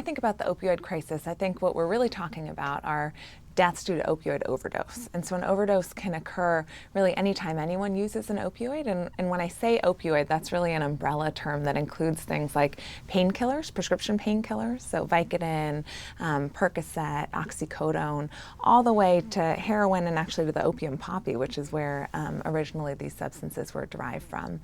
I think about the opioid crisis, I think what we're really talking about are deaths due to opioid overdose. And so an overdose can occur really anytime anyone uses an opioid. And when I say opioid, that's really an umbrella term that includes things like painkillers, prescription painkillers, so Vicodin, Percocet, oxycodone, all the way to heroin and actually to the opium poppy, which is where originally these substances were derived from.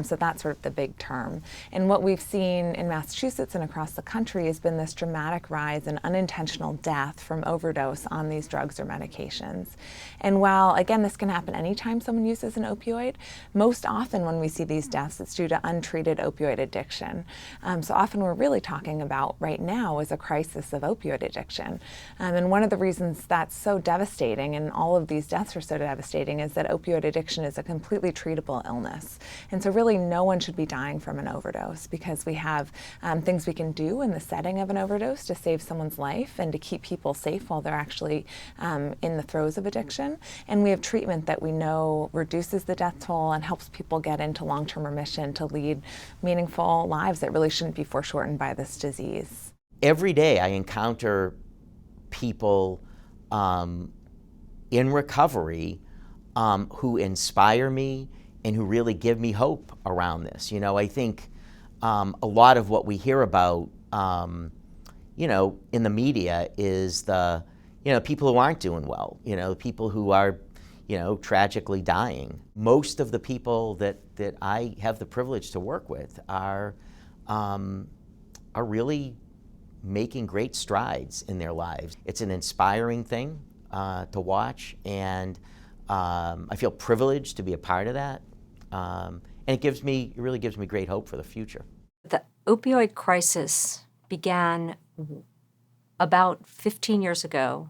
So that's sort of the big term. And what we've seen in Massachusetts and across the country has been this dramatic rise in unintentional death from overdose on these drugs or medications. And while, again, this can happen anytime someone uses an opioid, most often when we see these deaths, it's due to untreated opioid addiction. So often we're really talking about right now is a crisis of opioid addiction. And one of the reasons that's so devastating and all of these deaths are so devastating is that opioid addiction is a completely treatable illness. And so really no one should be dying from an overdose because we have things we can do in the setting of an overdose to save someone's life and to keep people safe while they're actually in the throes of addiction. And we have treatment that we know reduces the death toll and helps people get into long-term remission to lead meaningful lives that really shouldn't be foreshortened by this disease. Every day I encounter people in recovery who inspire me and who really give me hope around this. You know, I think a lot of what we hear about, you know, in the media is the, you know, people who aren't doing well, you know, people who are, you know, tragically dying. Most of the people that I have the privilege to work with are really making great strides in their lives. It's an inspiring thing to watch, and I feel privileged to be a part of that. And it really gives me great hope for the future. The opioid crisis began about 15 years ago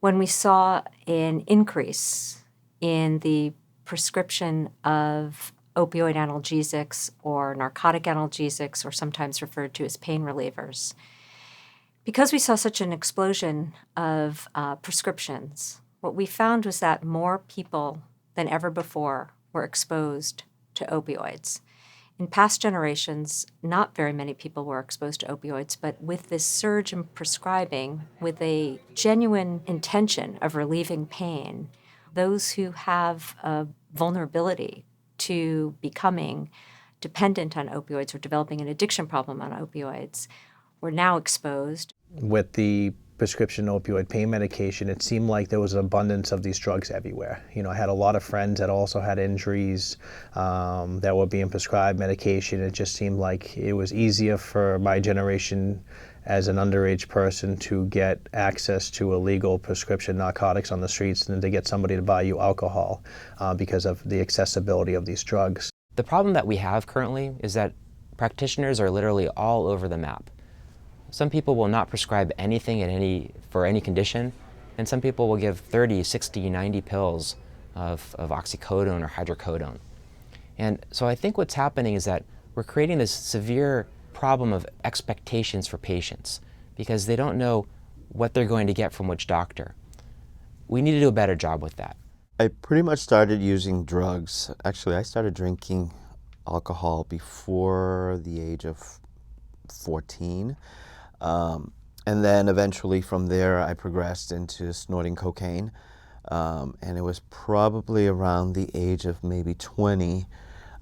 when we saw an increase in the prescription of opioid analgesics or narcotic analgesics, or sometimes referred to as pain relievers. Because we saw such an explosion of prescriptions, what we found was that more people than ever before were exposed to opioids. In past generations, not very many people were exposed to opioids, but with this surge in prescribing, with a genuine intention of relieving pain, those who have a vulnerability to becoming dependent on opioids or developing an addiction problem on opioids were now exposed. With the prescription opioid pain medication, it seemed like there was an abundance of these drugs everywhere. You know, I had a lot of friends that also had injuries that were being prescribed medication. It just seemed like it was easier for my generation as an underage person to get access to illegal prescription narcotics on the streets than to get somebody to buy you alcohol because of the accessibility of these drugs. The problem that we have currently is that practitioners are literally all over the map. Some people will not prescribe anything for any condition, and some people will give 30, 60, 90 pills of oxycodone or hydrocodone. And so I think what's happening is that we're creating this severe problem of expectations for patients because they don't know what they're going to get from which doctor. We need to do a better job with that. I pretty much started using drugs. Actually, I started drinking alcohol before the age of 14. And then eventually from there I progressed into snorting cocaine. And it was probably around the age of maybe 20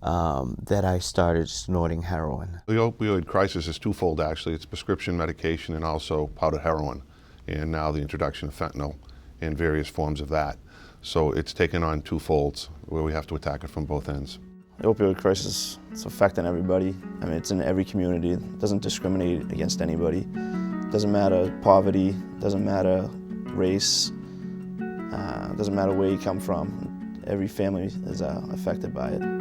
that I started snorting heroin. The opioid crisis is twofold actually. It's prescription medication and also powdered heroin, and now the introduction of fentanyl and various forms of that. So it's taken on two folds where we have to attack it from both ends. The opioid crisis, it's affecting everybody. I mean, it's in every community. It doesn't discriminate against anybody. It doesn't matter poverty, doesn't matter race, doesn't matter where you come from. Every family is affected by it.